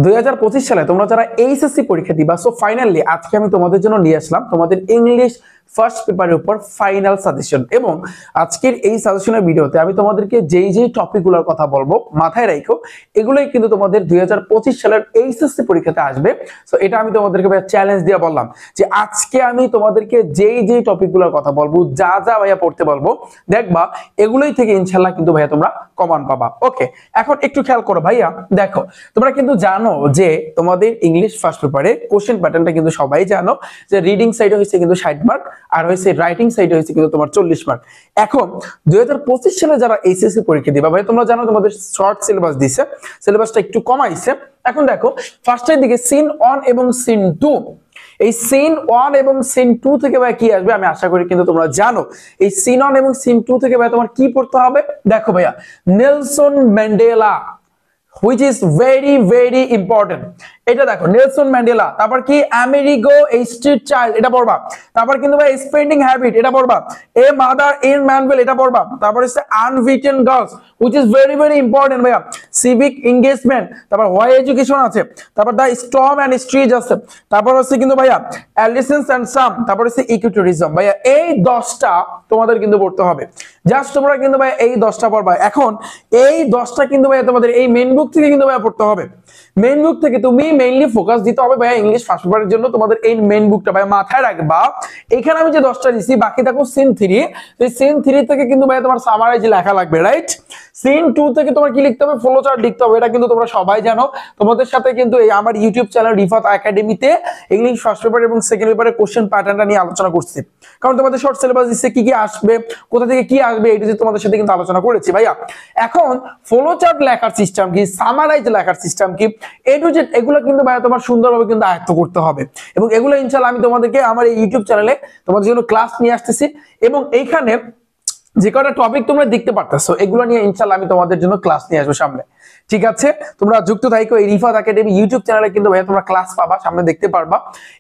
2025 সালে তোমরা যারা এইচএসসি পরীক্ষা দিবা, সো ফাইনালি আজকে আমি তোমাদের জন্য নিয়ে আসলাম তোমাদের ইংলিশ ফার্স্ট পেপারের উপর ফাইনাল সাজেশন। এবং আজকের এই সাজেশনের ভিডিওতে আমি তোমাদেরকে যেই টপিকগুলোর কথা বলবো মাথায় রাখো, এগুলোই কিন্তু তোমাদের 2025 সালের এইচএসসি পরীক্ষাতে আসবে। সো এটা আমি তোমাদেরকে ভাইয়া চ্যালেঞ্জ দিয়ে বললাম যে আজকে আমি তোমাদেরকে যেই টপিকগুলোর কথা বলবো, যা ভাইয়া পড়তে বলবো, দেখবা এগুলোই থেকে ইনশাল্লাহ কিন্তু ভাইয়া তোমরা কমন পাবা। ওকে, এখন একটু খেয়াল করো ভাইয়া, দেখো তোমরা কিন্তু জানো যে তোমাদের ইংলিশ ফার্স্ট পেপারে কোশ্চেন প্যাটার্নটা কিন্তু সবাই জানো যে রিডিং সাইডে হয়েছে কিন্তু 60 মার্ক, আর হয়েছে রাইটিং সাইডে হয়েছে কিন্তু তোমার 40 মার্ক। এখন 2025 সালে যারা এইচএসসি পরীক্ষা দিবা ভাই, তোমরা জানো তোমাদের শর্ট সিলেবাস দিছে, সিলেবাসটা একটু কমাইছে। এখন দেখো ফার্স্টের দিকে সিন 1 এবং সিন 2, এই সিন 1 এবং সিন 2 থেকে ভাই কি আসবে আমি আশা করি কিন্তু তোমরা জানো। এই সিন 1 এবং সিন 2 থেকে ভাই তোমার কি পড়তে হবে, দেখো ভাইয়া Nelson Mandela, which is very important। এটা দেখো নেলসন ম্যান্ডেলা, তারপর কি আমেরিগো এ স্ট্রিট চাইল্ড, এটা পড়বা। তারপর কিন্তু ভাই স্পেন্ডিং হ্যাবিট, এটা পড়বা। এ মাদার ইন ম্যানুয়াল, এটা পড়বা। তারপর হচ্ছে unwritten girls, which is very important ভাইয়া। সিভিক এনগেজমেন্ট, তারপর হোয়াই এডুকেশন আছে, তারপর দা স্টর্ম এন্ড স্ট্রিজ আছে, তারপর হচ্ছে কিন্তু ভাইয়া অ্যালিসেন্স এন্ড সাম, তারপর হচ্ছে ইকুইটোরিজম। ভাইয়া এই 10টা তোমাদের কিন্তু পড়তে হবে, জাস্ট তোমরা কিন্তু ভাই এই 10টা পড়বা। এখন এই 10টা কিন্তু ভাইয়া তোমাদের এই মেইন বুক থেকে কিন্তু ভাইয়া পড়তে হবে। মেইন বুক থেকে তুমি মেইনলি ফোকাস দিতে হবে ভাইয়া ইংলিশ ফার্স্ট পেপারের জন্য। তোমাদের এই মেইন বুকটা ভাইয়া মাথায় রাখবা। এখানে আমি যে 10টা দিছি, বাকি দেখো সিন 3, এই সিন 3 থেকে কিন্তু ভাইয়া তোমার সামারাইজ লেখা লাগবে, রাইট? সিন 2 থেকে তোমার কি লিখতে হবে, ফ্লো চার্ট লিখতে হবে। এটা কিন্তু তোমরা সবাই জানো, তোমাদের সাথে কিন্তু এই আমার ইউটিউব চ্যানেল রিফাত একাডেমিতে ইংলিশ ফার্স্ট পেপার এবং সেকেন্ড পেপারের কোশ্চেন প্যাটার্নটা নিয়ে আলোচনা করছি। কারণ তোমাদের শর্ট সিলেবাস দিচ্ছে কি আসবে, কোথা থেকে কি আসবে, এটা যে তোমাদের সাথে কিন্তু আলোচনা করেছি ভাইয়া। এখন ফ্লো চার্ট লেখার সিস্টেম কি, সামারাইজ লেখার সিস্টেম কি, এ টু জেড এগুলো কিন্তু ভাইয়া তোমার সুন্দরভাবে কিন্তু আয়ত্ত করতে হবে। এবং এগুলো ইনশাআল্লাহ আমি তোমাদেরকে আমার এই ইউটিউব চ্যানেলে তোমাদের জন্য ক্লাস নিয়ে আসতেছি। এবং এইখানে যে কটা টপিক তোমরা দেখতে পারতেছো, এগুলো নিয়ে ইনশাআল্লাহ আমি তোমাদের জন্য ক্লাস নিয়ে আসবো সামনে, ঠিক আছে? তোমরা যুক্ত থাকো এই রিফাত একাডেমি ইউটিউব চ্যানেলে, কিন্তু ভাইয়া তোমরা ক্লাস পাবা, সামনে দেখতে পারবা।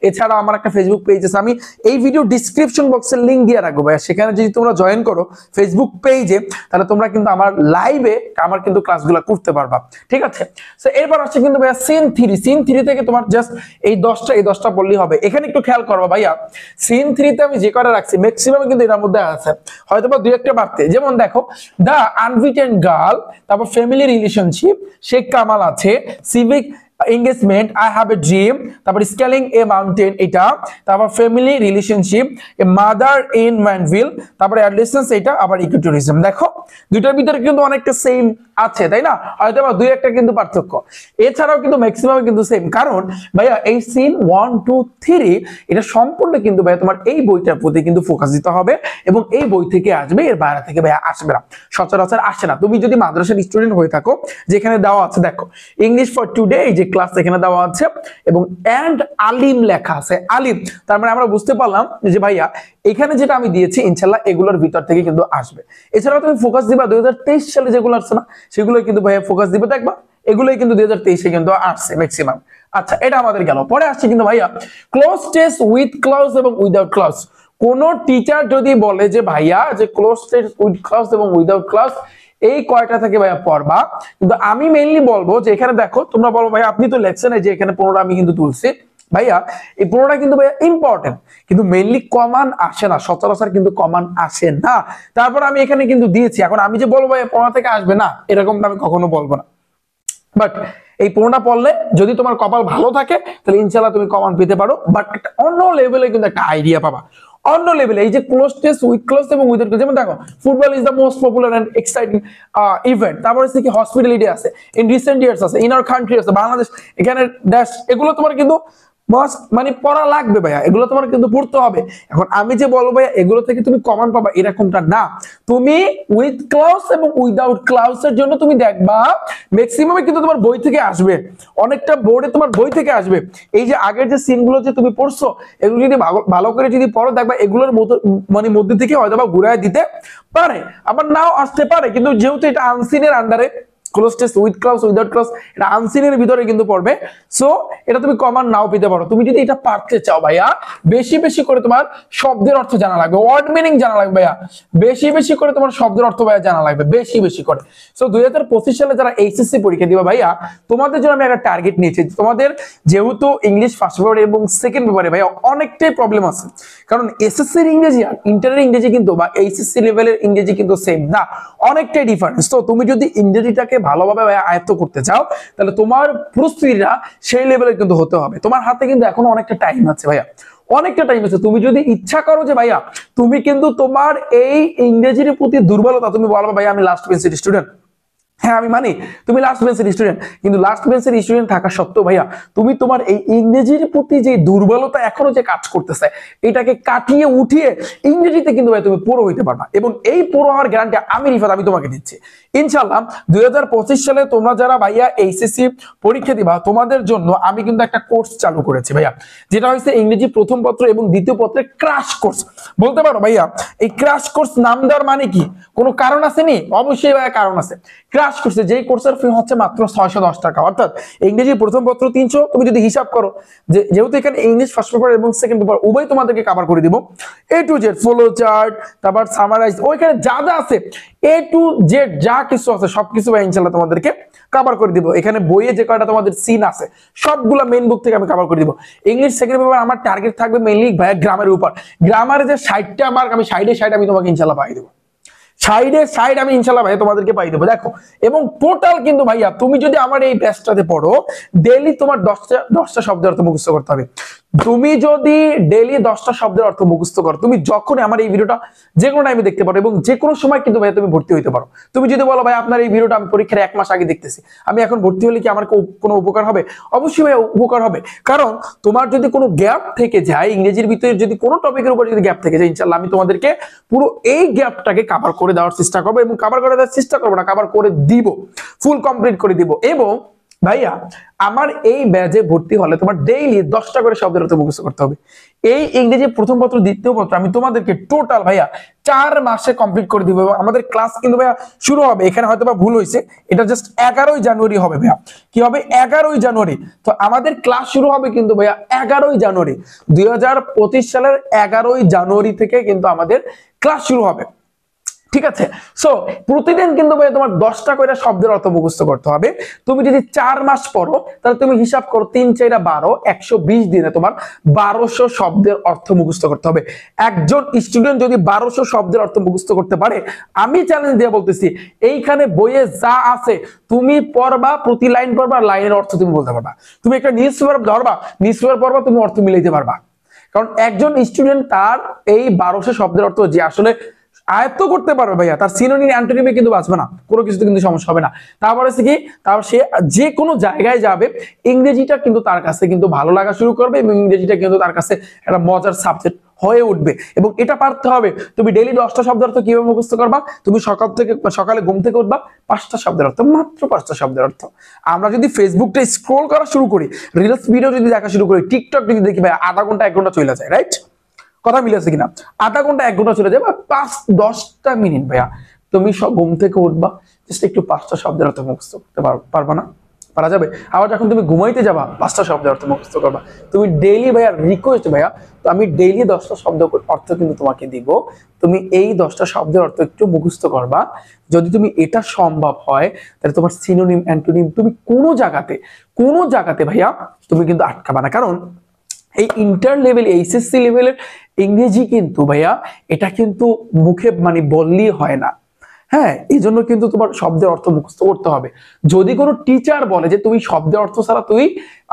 এছাড়া আমার একটা ফেসবুক পেজ আছে, আমি এই ভিডিও ডিসক্রিপশন বক্সের লিংক দিয়ে রাখবো ভাইয়া। সেখানে যদি তোমরা জয়েন করো ফেসবুক পেজে, তাহলে তোমরা কিন্তু আমার লাইভে আমার কিন্তু ক্লাসগুলো করতে পারবা, ঠিক আছে? সো এরপর আসছে কিন্তু ভাইয়া সিন 3, সিন 3 থেকে তোমার জাস্ট এই 10টা পড়লেই হবে। এখানে একটু খেয়াল করবা ভাইয়া, সিন 3 তে আমি যে কটা রাখছি ম্যাক্সিমাম কিন্তু এর মধ্যে আছে, হয়তো বা 2-1টা বাড়তে। যেমন দেখো দা আনরিটেন গার্ল, তারপর ফ্যামিলি রিলেশনশিপ, শেখ কামাল আছে, civic engagement, I have a dream, তারপর স্কেলিং এ মাউন্টেন, এটা, তারপর family relationship, a mother in Mannville, তারপর অ্যাডলেসেন্স, এটা, আবার ইকুইটোরিজম। দেখো দুইটার ভিতরে কিন্তু অনেকটা সেম আছে, তাই না? হয়তো বা 2-1টা কিন্তু পার্থক্য, এছাড়াও কিন্তু ম্যাক্সিমাম কিন্তু সেম। কারণ ভাইয়া এই সিন 1, 2, 3 এটা সম্পূর্ণ কিন্তু ভাইয়া তোমার এই বইটার প্রতি কিন্তু ফোকাস দিতে হবে। এবং এই বই থেকে আসবে, এর বাইরে থেকে ভাইয়া আসবে না, সচরাচর আসে না। তুমি যদি মাদ্রাসার স্টুডেন্ট হয়ে থাকো, যেখানে দেওয়া আছে দেখো ইংলিশ ফর টুডে, এই যে ক্লাস এখানে দেওয়া আছে, এবং এন্ড আলিম লেখা আছে, আলিম। তার মানে আমরা বুঝতে পারলাম যে ভাইয়া এখানে যেটা আমি দিয়েছি ইনশাআল্লাহ এগুলোর ভিতর থেকে কিন্তু আসবে। এছাড়াও তুমি ফোকাস দিবা 2023 সালে যেগুলো আসছে না, সেগুলো কিন্তু ভাইয়া ফোকাস দিবে, দেখবা এগুলোই কিন্তু 2023-এ কিন্তু আসছে ম্যাক্সিমাম। আচ্ছা, এটা আমাদের গেল। পরে আসছে কিন্তু ভাইয়া ক্লোজ টেস্ট উইথ ক্লাউজ এবং উইদাউট ক্লাউজ। কোন টিচার যদি বলে যে ভাইয়া যে ক্লোজ টেস্ট উইথ ক্লাউজ এবং উইদাউট ক্লাউজ এই কয়টা থেকে ভাইয়া পড়বা, কিন্তু আমি মেইনলি বলবো যে এখানে দেখো তোমরা বলো ভাইয়া আপনি তো লেখছেন এই যে এখানে 15টা আমি কিন্তু তুলছি, ভাইয়া এই 15টা কিন্তু ভাইয়া ইম্পর্টেন্ট, কিন্তু মেইনলি কমান আসে না, সচরাচর কিন্তু কমান আসে না। তারপর আমি এখানে কিন্তু দিয়েছি। এখন আমি যে বলবো ভাইয়া 15 থেকে আসবে না, এরকমটা আমি কখনো বলবো না। বাট এই 15টা পড়লে যদি তোমার কপাল ভালো থাকে, তাহলে ইনশাআল্লাহ তুমি কমান পেতে পারো। বাট অন্য লেভেলে কিন্তু একটা আইডিয়া পাবা, অন্য লেভেলে। এই যে ক্লোজ টেস্ট উইথ ক্লোজ এবং উইদাউট ক্লোজ, যেমন দেখো football is the most popular and exciting event, তারপর হচ্ছে কি হসপিটালিটি আছে, ইন রিসেন্ট ইয়ার্স আছে, ইন আওয়ার কান্ট্রি আছে, বাংলাদেশ, এখানে ড্যাশ, এগুলো তোমার কিন্তু মানে পড়া লাগবে ভাইয়া, এগুলো তোমার কিন্তু পড়তে হবে। এখন আমি যে বলবো ভাইয়া এগুলো থেকে তুমি কমন পাবা এরকমটা না। তুমি উইথ ক্লাউজ এবং উইদাউট ক্লাউজ এর জন্য তুমি দেখবা ম্যাক্সিমাম কিন্তু তোমার বই থেকে আসবে, অনেকটা বোর্ডে তোমার বই থেকে আসবে। এই যে আগের যে সিনগুলো যে তুমি পড়ছো, এগুলো যদি ভালো করে যদি পড়ো, দেখবা এগুলোর মধ্যে থেকে হয়তো বা ঘুরায় দিতে পারে, আবার নাও আসতে পারে। কিন্তু যেহেতু এটা আনসিনের আন্ডারে, close test with class without class, এটা আনসিনের ভিতরে কিন্তু পড়বে। সো এটা তুমি কমন নাও পেতে পারো। তুমি যদি এটা পারতে চাও ভাইয়া, বেশি বেশি করে তোমার শব্দের অর্থ জানা লাগবে, ওয়ার্ড মিনিং জানা লাগবে ভাইয়া, বেশি বেশি করে তোমার শব্দের অর্থ ভাইয়া জানা লাগবে, বেশি বেশি করে। সো 2025 সালে যারা এইচএসসি পরীক্ষা দিবা ভাইয়া, তোমাদের জন্য আমি একটা টার্গেট নিয়েছি। তোমাদের যেহেতু ইংলিশ ফার্স্ট পেপার এবং সেকেন্ড পেপারে ভাইয়া অনেকটাই প্রবলেম আছে, কারণ এসএসসির ইংরেজি আর ইন্টারের ইংরেজি কিন্তু বা এইচএসসি লেভেলের ইংরেজি কিন্তু সেম না, অনেকটাই ডিফারেন্স। তো তুমি যদি ইংরেজিটাকে ভালোভাবে আয়ত্ত করতে চাও, তাহলে তোমার প্রস্তুতিটা সেই লেভেলে কিন্তু হতে হবে। তোমার হাতে কিন্তু এখনো অনেকটা টাইম আছে ভাইয়া, অনেকটা টাইম আছে। তুমি যদি ইচ্ছা করো যে ভাইয়া তুমি কিন্তু তোমার এই ইংরেজির প্রতি দুর্বলতা, তুমি বলবে ভাইয়া আমি লাস্ট বেঞ্চের স্টুডেন্ট, হ্যাঁ আমি মানি তুমি লাস্ট বেঞ্চের স্টুডেন্ট, কিন্তু লাস্ট বেঞ্চের স্টুডেন্ট থাকা সত্ত্বেও ভাইয়া তুমি তোমার এই ইংরেজির প্রতি যে দুর্বলতা এখনো যে কাজ করতেছে, এটাকে কাটিয়ে উঠিয়ে ইংরেজিতে কিন্তু ভাই তুমি পুরো হইতে পারবা। এবং এই পুরো হওয়ার গ্যারান্টি আমি রিফাত আমি তোমাকে দিচ্ছি ইনশাআল্লাহ। 2025 সালে তোমরা যারা ভাইয়া এইচএসসি পরীক্ষা দিবা, তোমাদের জন্য আমি কিন্তু একটা কোর্স চালু করেছি ভাইয়া, যেটা হচ্ছে ইংরেজি প্রথম পত্র এবং দ্বিতীয় পত্রের ক্র্যাশ কোর্স। বলতে পারো ভাইয়া এই ক্র্যাশ কোর্স নাম দেওয়ার মানে কি, কোনো কারণ আছে নি? অবশ্যই ভাইয়া কারণ আছে। ক্র্যাশ কোর্সে যেই কোর্সের ফি হচ্ছে মাত্র 610 টাকা, অর্থাৎ ইংরেজি প্রথম পত্র 300, তুমি যদি হিসাব করো যে যেহেতু এখানে ইংলিশ ফার্স্ট পেপার এবং সেকেন্ড পেপার উভয় তোমাদেরকে কভার করে দিব, এ টু জেড ফ্লো চার্ট, তারপর সামারাইজ, ওইখানে যা যা আছে এ টু জেড যা কিছু আছে সবকিছু ভাই ইনশাআল্লাহ তোমাদেরকে কভার করে দিব। এখানে বইয়ে যে কয়টা তোমাদের সিন আছে সবগুলা মেইন বুক থেকে আমি কভার করে দিব। ইংলিশ সেকেন্ড পেপার আমার টার্গেট থাকবে মেইনলি ভাইয়া গ্রামের উপর। গ্রামারে যে 60টা মার্ক, আমি 60 আমি তোমাকে ইনশাআল্লাহ পাই দেবো, 60 আমি ইনশাআল্লাহ ভাইয়া তোমাদেরকে পাই দেবো। দেখো, এবং টোটাল কিন্তু ভাইয়া তুমি যদি আমার এই ব্যাচটাতে পড়ো, ডেইলি তোমার 10টা শব্দের অর্থ মুখস্থ করতে হবে। তুমি যদি ডেইলি 10টা শব্দের অর্থ মুখস্থ করো, তুমি যখন আমার এই ভিডিওটা যে কোনো টাইমে দেখতে পারো এবং যে কোনো সময় কিন্তু ভাইয়া তুমি ভর্তি হইতে পারো। তুমি যদি বলো ভাই আপনার এই ভিডিওটা আমি পরীক্ষার 1 মাস আগে দেখতেছি, আমি এখন ভর্তি হলে কি আমার কোনো উপকার হবে? অবশ্যই ভাইয়া উপকার হবে, কারণ তোমার যদি কোনো গ্যাপ থেকে যায়, ইংরেজির ভিতরে যদি কোনো টপিকের উপর যদি গ্যাপ থেকে যায়, ইনশাআল্লাহ আমি তোমাদেরকে পুরো এই গ্যাপটাকে কভার করে দেওয়ার চেষ্টা করবো, এবং কভার করে দেওয়ার চেষ্টা করবো না, কভার করে দিব, ফুল কমপ্লিট করে দিব। এবং ভাইয়া আমার এই ব্যাচে ভর্তি হলে তোমার ডেইলি 10টা করে শব্দের অর্থ মুখস্থ করতে হবে। এই ইংরেজি প্রথম পত্র দ্বিতীয় পত্র আমি তোমাদেরকে টোটাল ভাইয়া 4 মাসে কমপ্লিট করে দিব। এবং আমাদের ক্লাস কিন্তু ভাইয়া শুরু হবে, এখানে হয়তো বা ভুল হয়েছে, এটা জাস্ট 11ই জানুয়ারি হবে ভাইয়া। কি হবে? 11ই জানুয়ারি। তো আমাদের ক্লাস শুরু হবে কিন্তু ভাইয়া 11ই জানুয়ারি, 2025 সালের 11ই জানুয়ারি থেকে কিন্তু আমাদের ক্লাস শুরু হবে, ঠিক আছে? সো প্রতিদিন কিন্তু ভাই তোমার 10টা করে শব্দের অর্থ মুখস্থ করতে হবে। তুমি যদি 4 মাস পড়ো, তাহলে তুমি হিসাব করো 3 4 12, 120 দিনে তোমার 1200 শব্দের অর্থ মুখস্থ করতে হবে। একজন স্টুডেন্ট যদি 1200 শব্দের অর্থ মুখস্থ করতে পারে, আমি চ্যালেঞ্জ দিয়ে বলতেছি এইখানে বইয়ে যা আছে তুমি পড়বা, প্রতি লাইন পড়বা, লাইনের অর্থ তুমি বলতে পারবা। তুমি একটা নিউজ পেপার ধরবা, নিউজ পেপার পড়বা, তুমি অর্থ মিলাইতে পারবা। কারণ একজন স্টুডেন্ট তার এই 1200 শব্দের অর্থ যে আসলে আয়ত্ত করতে পারবে ভাইয়া, তার সিনোনিম অ্যান্টোনিমে কিন্তু বাঁচবে না, কোনো কিছুতে কিন্তু সমস্যা হবে না। তারপরে কি, তারপর সে যে কোনো জায়গায় যাবে, ইংরেজিটা কিন্তু তার কাছে কিন্তু ভালো লাগা শুরু করবে, এবং ইংরেজিটা কিন্তু তার কাছে একটা মজার সাবজেক্ট হয়ে উঠবে। এবং এটা পারতে হবে। তুমি ডেইলি 10টা শব্দের অর্থ কিভাবে মুখস্থ করবা? তুমি সকালে ঘুম থেকে উঠবা, 5টা শব্দের অর্থ, মাত্র 5টা শব্দের অর্থ। আমরা যদি ফেসবুকটা স্ক্রোল করা শুরু করি, রিলস ভিডিও যদি দেখা শুরু করি, টিকটক যদি দেখি ভাই, আধা ঘন্টা 1 ঘন্টা চলে যায়, রাইট? কথা মিলেছে কিনা? আধা ঘন্টা 1 ঘন্টা চলে যাবে, 5-10টা মিনিট ভাইয়া তুমি সব ঘুম থেকে উঠবা, জাস্ট একটু 5টা শব্দের অর্থ মুখস্থ করতে পারবা না? পারা যাবে। আবার যখন তুমি ঘুমাইতে যাবা, 5টা শব্দের অর্থ মুখস্থ করবা। তুমি ডেইলি ভাইয়া, রিকোয়েস্ট ভাইয়া, তো আমি ডেইলি 10টা শব্দ অর্থ কিন্তু তোমাকে দিব, তুমি এই 10টা শব্দের অর্থ একটু মুখস্থ করবা। যদি তুমি এটা সম্ভব হয়, তাহলে তোমার সিনোনিম অ্যান্টোনিম তুমি কোনো জায়গাতে ভাইয়া তুমি কিন্তু আটকাবা না। কারণ এই ইন্টার লেভেল, এইচএসসি লেভেলের ইংরেজি কিন্তু ভাইয়া এটা কিন্তু মুখে মানে বললেই হয় না, হ্যাঁ? এই জন্য কিন্তু তোমার শব্দের অর্থ মুখস্থ করতে হবে। যদি কোনো টিচার বলে যে তুমি শব্দের অর্থ ছাড়া তুই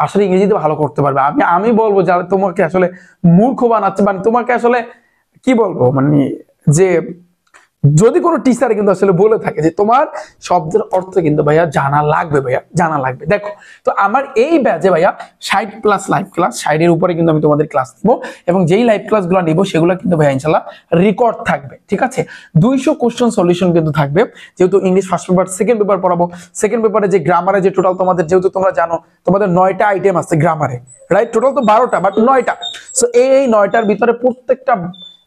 আসলে ইংরেজিতে ভালো করতে পারবে, আমি বলবো যারা তোমাকে আসলে মূর্খ বানাচ্ছে, মানে তোমাকে আসলে কি বলবো, মানে যে যদি কোনো টিচার কিন্তু আসলে বলে থাকে যে তোমার শব্দের অর্থ কিন্তু ভাইয়া জানা লাগবে, ভাইয়া জানা লাগবে। দেখো, তো আমার এই ব্যাচে ভাইয়া 60+ লাইভ ক্লাস, 60-এর উপরে কিন্তু আমি তোমাদের ক্লাস দিব, এবং যেই লাইভ ক্লাসগুলো নিব সেগুলো কিন্তু ভাইয়া ইনশাআল্লাহ রেকর্ড থাকবে, ঠিক আছে? 200 কোশ্চেন সলিউশন কিন্তু থাকবে, যেহেতু English first paper second paper পড়াবো। সেকেন্ড পেপারে যে গ্রামারে যে টোটাল তোমাদের, যেহেতু তোমরা জানো তোমাদের 9টা আইটেম আছে গ্রামারে, রাইট? টোটাল তো 12টা, বাট 9টা। সো এই 9টার ভিতরে প্রত্যেকটা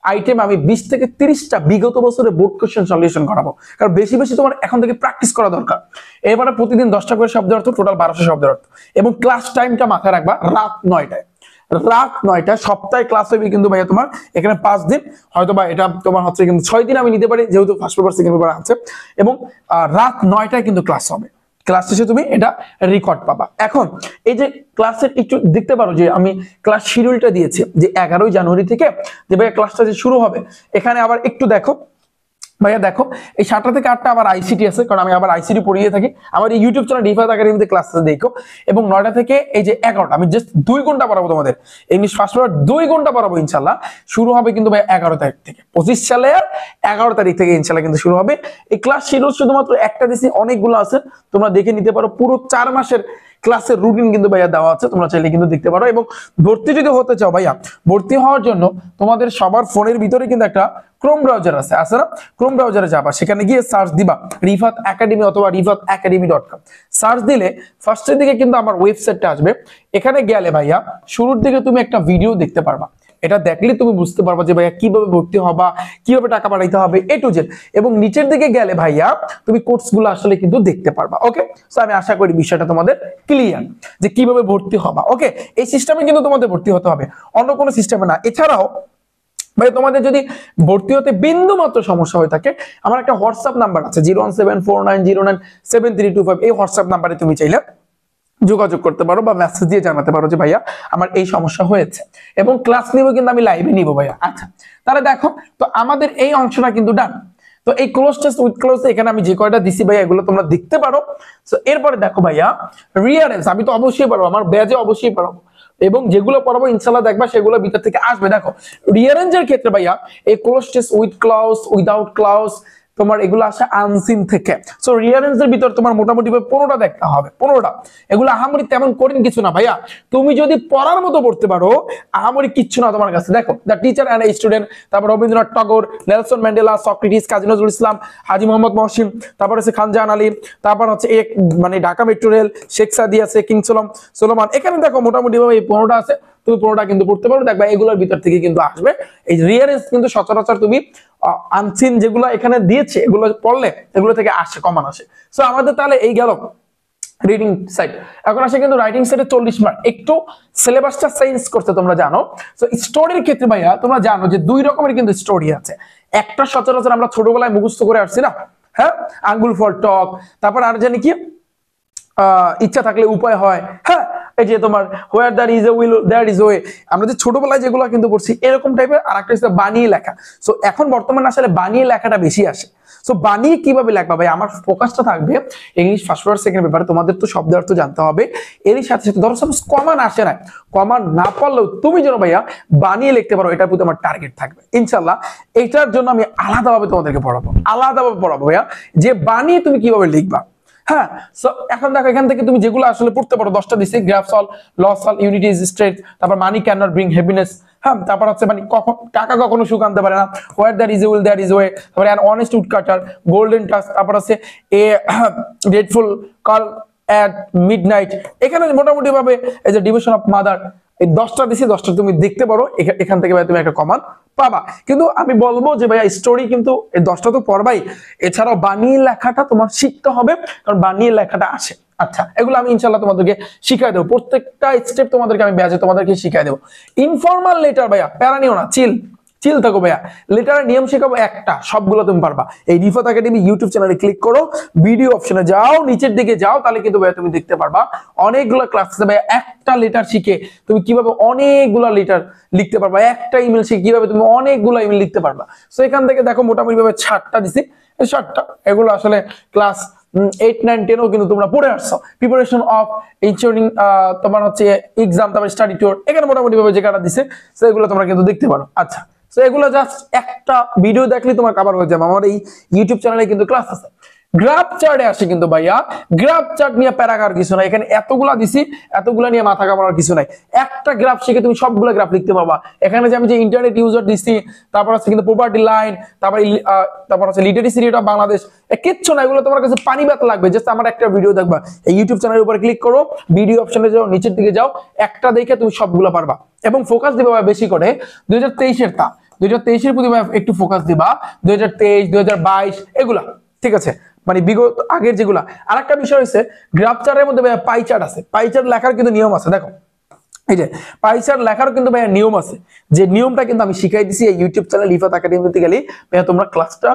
আইটেম আমি 20 থেকে 30টা বিগত বছরের বোর্ড কোশ্চেন সলিউশন করাবো, কারণ বেশি বেশি তোমার এখন থেকে প্র্যাকটিস করা দরকার। এবারে প্রতিদিন 10টা করে শব্দের অর্থ, টোটাল 1200 শব্দের অর্থ, এবং ক্লাস টাইমটা মাথায় রাখবা রাত 9টায়। রাত 9টায় সপ্তাহে ক্লাস হবে কিন্তু ভাইয়া তোমার এখানে 5 দিন, হয়তো বা এটা তোমার হচ্ছে কিন্তু 6 দিন আমি নিতে পারি, যেহেতু ফার্স্ট পেপার সেকেন্ড পেপার আছে, এবং রাত 9টায় কিন্তু ক্লাস হবে। ক্লাস শেষে তুমি এটা রেকর্ড পাবা। এখন এই যে ক্লাসের একটু দেখতে পারো যে আমি ক্লাস শিডিউলটা দিয়েছি যে 11ই জানুয়ারি থেকে যে ভাইয়া ক্লাসটা যে শুরু হবে। এখানে আবার একটু দেখো ভাইয়া, দেখো এই 7টা থেকে 8টা আবার আইসিটি আছে, কারণ আমি আবার আইসিটি পড়িয়ে থাকি। আমার এই ইউটিউব চ্যানেল রিফাত একাডেমিতে ক্লাসটা দেখো। এবং 9টা থেকে এই যে 11টা, আমি জাস্ট 2 ঘন্টা পড়াবো তোমাদের ইংলিশ ফার্স্ট পেপার, 2 ঘন্টা পড়াবো ইনশাল্লাহ। শুরু হবে কিন্তু ভাই 11 তারিখ থেকে, 25 সালের 11 তারিখ থেকে ইনশাল্লাহ কিন্তু শুরু হবে। এই ক্লাস শিডিউল শুধুমাত্র একটা দিছি, অনেকগুলো আছে, তোমরা দেখে নিতে পারো। পুরো 4 মাসের ক্লাসের রুটিন কিন্তু ভাইয়া দেওয়া আছে, তোমরা চাইলে কিন্তু দেখতে পারো। এবং ভর্তি যদি হতে চাও ভাইয়া, ভর্তি হওয়ার জন্য তোমাদের সবার ফোনের ভিতরে কিন্তু একটা ক্রোম ব্রাউজার আছে না? ক্রোম ব্রাউজারে যাবা, সেখানে গিয়ে সার্চ দিবা রিফাত একাডেমি অথবা rifatacademy.com। সার্চ দিলে ফার্স্টের দিকে কিন্তু আমার ওয়েবসাইটটা আসবে। এখানে গেলে ভাইয়া শুরুর দিকে তুমি একটা ভিডিও দেখতে পারবা। এটা দেখলে তুমি বুঝতে পারবা যে ভাইয়া কিভাবে ভর্তি হবা, কিভাবে টাকা পাঠাইতে হবে, A to Z। এবং নিচের দিকে গেলে ভাইয়া তুমি কোর্সগুলো আসলে কিন্তু দেখতে পারবা। ওকে, সো আমি আশা করি বিষয়টা তোমাদের ক্লিয়ার যে কিভাবে ভর্তি হবা। ওকে, এই সিস্টেমে কিন্তু তোমাদের ভর্তি হতে হবে, অন্য কোনো সিস্টেমে না। এছাড়াও ভাই তোমাদের যদি ভর্তি হতে বিন্দু মাত্র সমস্যা হয়ে থাকে, আমার একটা হোয়াটসঅ্যাপ নাম্বার আছে 01749097325। এই হোয়াটসঅ্যাপ নাম্বারে তুমি চাইলে যোগাযোগ করতে পারো বা মেসেজ দিয়ে জানাতে পারো যে ভাইয়া আমার এই সমস্যা হয়েছে, এবং ক্লাস নিব কিন্তু আমি লাইভে নিব ভাইয়া। আচ্ছা, তাহলে দেখো তো আমাদের এই অংশটা কিন্তু ডান। তো এই ক্লোজ টেস্ট উইথ ক্লোজ এখানে আমি যে কয়টা দিছি ভাইয়া এগুলো তোমরা দেখতে পারো। সো এরপরে দেখো ভাইয়া রিয়ারেন্স আমি তো অবশ্যই পারবো, আমার ব্যাজে অবশ্যই পারবো, এবং যেগুলো পড়াবো ইনশাআল্লাহ দেখবা সেগুলো ভিতর থেকে আসবে। দেখো রিয়ারেঞ্জের ক্ষেত্রে ভাইয়া এই close test with clause, without clause, তোমার এগুলো আসে আনসিন থেকে। সো রিয়ারেঞ্জের ভিতর তোমার মোটামুটি 15টা দেখতে হবে, 15টা। এগুলো আহামরি তেমন কঠিন কিছু না ভাইয়া, তুমি যদি পড়ার মতো পড়তে পারো আহামরি কিচ্ছু না তোমার কাছে। দেখো দ্য টিচার অ্যান্ড স্টুডেন্ট, তারপর রবীন্দ্রনাথ ঠাকুর, Nelson Mandela, Socrates, Kazi Nazrul Islam, Haji Mohammad Mohsin, তারপর হচ্ছে খানজাহান আলী, তারপর হচ্ছে এক মানে ঢাকা মেট্রো রেল, শেখ সাদি আছে, কিং সোলোমান। এখানে দেখো মোটামুটি ভাবে এই 15টা আছে, তুমি 15টা কিন্তু পড়তে পারো। দেখবা এগুলোর ভিতর থেকে কিন্তু আসবে। এই রিয়ারেন্স কিন্তু সচরাচর তুমি আনসিন যেগুলো এখানে দিয়েছে এগুলো পড়লে এগুলো থেকে আসে, কমন আসে। সো আমাদের তাহলে এই গেল রিডিং সাইড। এখন আসে কিন্তু রাইটিং সাইডে 40 মার্ক, একটু সিলেবাসটা চেঞ্জ করতে তোমরা জানো। সো স্টোরির ক্ষেত্রে ভাইয়া তোমরা জানো যে 2 রকমের কিন্তু স্টোরি আছে। একটা সচরাচর আমরা ছোটবেলায় মুখস্থ করে আসছি না, হ্যাঁ, আঙ্গুল ফর টক, তারপর আর জানি কি ইচ্ছা থাকলে উপায় হয়, হ্যাঁ, এই যে তোমার where there is a will there is way, আমরা যে ছোটবেলায় যেগুলো কিন্তু পড়ছি এরকম টাইপের। আর একটা হচ্ছে বানিয়ে লেখা। সো এখন বর্তমানে আসলে বানিয়ে লেখাটা বেশি আসে। সো বানিয়ে কিভাবে লেখবা ভাই, আমার ফোকাসটা থাকবে ইংলিশ ফার্স্ট পেপার সেকেন্ড পেপারে। তোমাদের তো শব্দের অর্থ জানতে হবে, এরই সাথে সাথে ধরো সাপোজ কমান আসে না, কমান না পারলেও তুমি যেন ভাইয়া বানিয়ে লিখতে পারো, এটার প্রতি আমার টার্গেট থাকবে ইনশাল্লাহ। এটার জন্য আমি আলাদাভাবে তোমাদেরকে পড়াবো, আলাদাভাবে পড়াবো ভাইয়া, যে বানিয়ে তুমি কিভাবে লিখবা। হ্যাঁ, সো এখন দেখো এখান থেকে তুমি যেগুলো আসলে পড়তে পারো 10টা দিছি, গ্রাফ সল, লস সল, ইউনিটি ইজ স্ট্রেট, তারপর money can not bring happiness, হ্যাঁ, তারপর হচ্ছে মানে কখন টাকা কখনো সুখ আনতে পারে না, where there is a will there is way, তারপর an honest woodcutter, golden touch, তারপর হচ্ছে a grateful call at midnight. এখানে মোটামুটি ভাবে এই যে ডিভিশন অফ মাদার, এই 10টা দিছি, 10টা তুমি দেখতে পারো, এখান থেকে ভাই তুমি একটা কমান পাবা। কিন্তু আমি বলবো যে ভাইয়া স্টোরি কিন্তু এই 10টা তো পড়বাই, এছাড়াও বানিয়ে লেখাটা তোমার শিখতে হবে, কারণ বানিয়ে লেখাটা আসে। আচ্ছা, এগুলো আমি ইনশাল্লাহ তোমাদেরকে শিখাই দেবো, প্রত্যেকটা স্টেপ তোমাদেরকে আমি ব্যাচে তোমাদেরকে শিখাই দেবো। ইনফর্মাল লেটার ভাইয়া প্যারা নিও না, চিল থাকো ভাইয়া, লেটারের নিয়ম শেখাবো একটা, সবগুলো তুমি পারবা। এই রিফাত একাডেমি ইউটিউব চ্যানেলে ক্লিক করো, ভিডিও অপশনে যাও, নিচের দিকে যাও, তাহলে কিন্তু ভাইয়া তুমি দেখতে পারবা অনেকগুলো ক্লাস আছে ভাইয়া। একটা লেটার শিখে তুমি কিভাবে অনেকগুলা লেটার লিখতে পারবা, একটা ইমেল শিখে কিভাবে তুমি অনেকগুলো ইমেল লিখতে পারবা। সো এখান থেকে দেখো মোটামুটি ভাবে 6টা দিছি, 6টা এগুলো আসলে ক্লাস 8, 9, 10ও কিন্তু তোমরা পড়ে আসছো। প্রিপারেশন অফ ইনশিওরিং তোমার হচ্ছে এক্সাম, তারপর স্টাডি ট্যুর, এখানে মোটামুটি ভাবে যে কাটা দিছে সেগুলো তোমরা কিন্তু দেখতে পারো। আচ্ছা, সো এগুলো জাস্ট একটা ভিডিও দেখলে তোমার কভার হয়ে যাবে। আমার এই ইউটিউব চ্যানেলে কিন্তু ক্লাস আছে। গ্রাফ চার্টে আসে কিন্তু ভাইয়া, গ্রাফ চার্ট নিয়ে প্যারাগার কিছু নাই, এখানে এতগুলা দিছি, এতগুলা নিয়ে মাথা কামানোর কিছু নাই। একটা গ্রাফ শিখে তুমি সবগুলো গ্রাফ লিখতে পারবা। এখানে যে আমি যে ইন্টারনেট ইউজার দিছি, তারপর আছে কিন্তু প্রপার্টি লাইন, তারপর আছে লিটারেসি রেট অফ বাংলাদেশ, কিচ্ছু না, এগুলো তোমার কাছে পানি বাত লাগবে। জাস্ট আমার একটা ভিডিও দেখবা, এই ইউটিউব চ্যানেলের উপরে ক্লিক করো, ভিডিও অপশনে যাও, নিচের দিকে যাও, একটা দেখে তুমি সবগুলো পারবা। এবং ফোকাস দিবে বেশি করে 2023-এর তা 2023 এর প্রতি ভাইয়া একটু ফোকাস দিবা, 2023 2022 এগুলা, ঠিক আছে, মানে বিগত আগের যেগুলা। আরেকটা বিষয় হচ্ছে গ্রাফ চার্টের মধ্যে ভাইয়া পাই চার্ট আছে, পাই চার্ট লেখার কিন্তু নিয়ম আছে। দেখো এই যে পাই চার্ট লেখারও কিন্তু ভাইয়া নিয়ম আছে, যে নিয়মটা কিন্তু আমি শিখাই দিছি এই ইউটিউব চ্যানেল রিফাত একাডেমিতে গেলে ভাইয়া তোমরা ক্লাসটা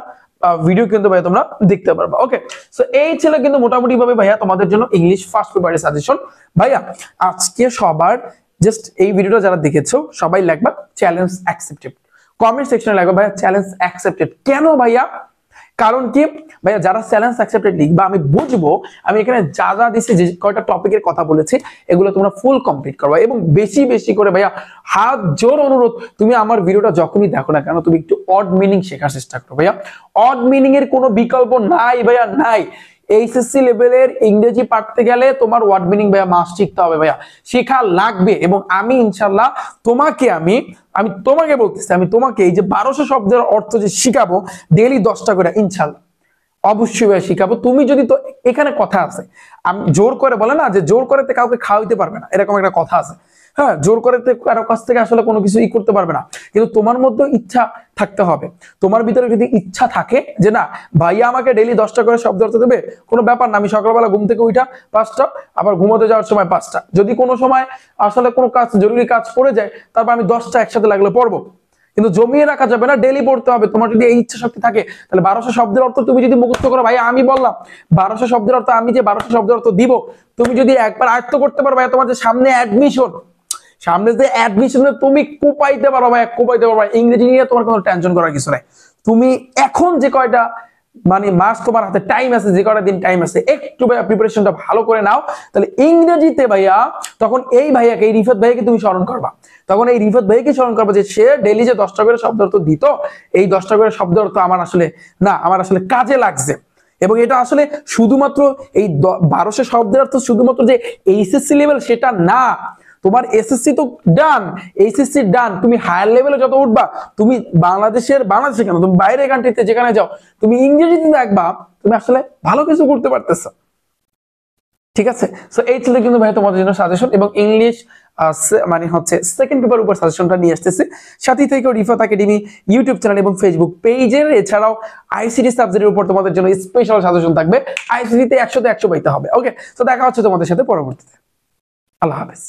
ভিডিও কিন্তু ভাইয়া তোমরা দেখতে পারবা। ওকে, সো এই ছিল কিন্তু মোটামুটি ভাবে ভাইয়া তোমাদের জন্য ইংলিশ ফার্স্ট পেপারের সাজেশন। ভাইয়া আজকে সবার জাস্ট এই ভিডিওটা যারা দেখেছো সবাই লিখবা চ্যালেঞ্জ অ্যাকসেপ্টেড, কমেন্ট সেকশনে লিখবা ভাইয়া চ্যালেঞ্জ অ্যাকসেপ্টেড। কেন ভাইয়া? কারণ কি ভাইয়া, যারা চ্যালেঞ্জ অ্যাকসেপ্টেড লিখবা আমি বুঝবো আমি এখানে যা যা দিচ্ছি, যে কয়টা টপিকের কথা বলেছি এগুলো তোমরা ফুল কমপ্লিট করবা। এবং বেশি বেশি করে ভাইয়া হাত জোর অনুরোধ, তুমি আমার ভিডিওটা যখনই দেখো না কেন তুমি একটু অড মিনিং শেখার চেষ্টা করো ভাইয়া। অড মিনিং এর কোনো বিকল্প নাই ভাইয়া, নাই। এইচএসসি লেভেলের ইংরেজি পড়তে গেলে তোমার ওয়ার্ড মিনিং ভাইয়া মাস্ট শিখতে হবে ভাইয়া, শেখা লাগবে। এবং আমি ইনশাল্লাহ তোমাকে আমি তোমাকে বলতেছি, আমি তোমাকে এই যে 1200 শব্দের অর্থ যে শিখাবো ডেইলি 10টা করে ইনশাল্লাহ অবশ্যই ভাইয়া শিখাবো। তুমি যদি, তো এখানে কথা আছে, আমি জোর করে বলে না যে জোর করে কাউকে খাওয়াইতে পারবে না, এরকম একটা কথা আছে। হ্যাঁ, জোর করে কারো কাছ থেকে আসলে কোনো কিছু করতে পারবে না, কিন্তু তোমার মধ্যে ইচ্ছা থাকতে হবে। তোমার ভিতরে যদি ইচ্ছা থাকে যে না ভাইয়া আমাকে ডেইলি 10টা করে শব্দ অর্থ দেবে, কোনো ব্যাপার না, আমি সকালবেলা ঘুম থেকে উঠা 5টা, আবার ঘুমোতে যাওয়ার সময় 5টা, যদি কোনো সময় আসলে কোনো কাজ জরুরি কাজ পড়ে যায় তারপর আমি 10টা একসাথে লাগলে পড়বো, কিন্তু জমিয়ে রাখা যাবে না, ডেইলি পড়তে হবে। তোমার যদি এই ইচ্ছা শক্তি থাকে তাহলে 1200 শব্দের অর্থ তুমি যদি মুখস্থ করো, ভাই আমি বললাম 1200 শব্দের অর্থ, আমি যে 1200 শব্দের অর্থ দিব তুমি যদি একবার আয়ত্ত করতে পারো ভাই, তোমার যে সামনে যে অ্যাডমিশনে তুমি কোপাইতে পারো ভাই, কোপাইতে পারো। ইংরেজি নিয়ে তোমার কোনো টেনশন করার কিছু নাই। তুমি এখন যে কয়টা মানে মাস তোমার হাতে টাইম আছে, যে কয়টা দিন টাইম আছে, একটু ভাইয়া প্রিপারেশনটা ভালো করে নাও, তাহলে ইংরেজিতে ভাইয়া তখন এই ভাইয়াকে, এই রিফাত ভাইয়াকে তুমি স্মরণ করবা। তখন এই রিফাত ভাইকে স্মরণ করবা যে সে ডেইলি যে 10টা করে শব্দ অর্থ দিত, এই 10টা করে শব্দ অর্থ আমার আসলে কাজে লাগছে। এবং এটা আসলে শুধুমাত্র এই 1200 শব্দের অর্থ শুধুমাত্র যে এইচএসসি লেভেল সেটা না, তোমার এসএসসি তো ডান, এইচএসসি ডান, তুমি হায়ার লেভেলে যত উঠবা, তুমি বাংলাদেশে কেন, তুমি বাইরের কান্ট্রিতে যেখানে যাও, তুমি ইংরেজিতে দেখবা তুমি আসলে ভালো কিছু করতে পারতেছো। ঠিক আছে, সো এই ছিল কিন্তু ভাই তোমাদের জন্য সাজেশন, এবং ইংলিশ মানে হচ্ছে সেকেন্ড পেপার উপর সাজেশনটা নিয়ে আসতেছি। সাথে থেকে রিফাত একাডেমি ইউটিউব চ্যানেল এবং ফেসবুক পেজের, এছাড়াও আইসিটি সাবজেক্টের উপর তোমাদের জন্য স্পেশাল সাজেশন থাকবে। আইসিটিতে 100তে 100 পাইতে হবে। ওকে, তো দেখা হচ্ছে তোমাদের সাথে পরবর্তীতে। আল্লাহ হাফেজ।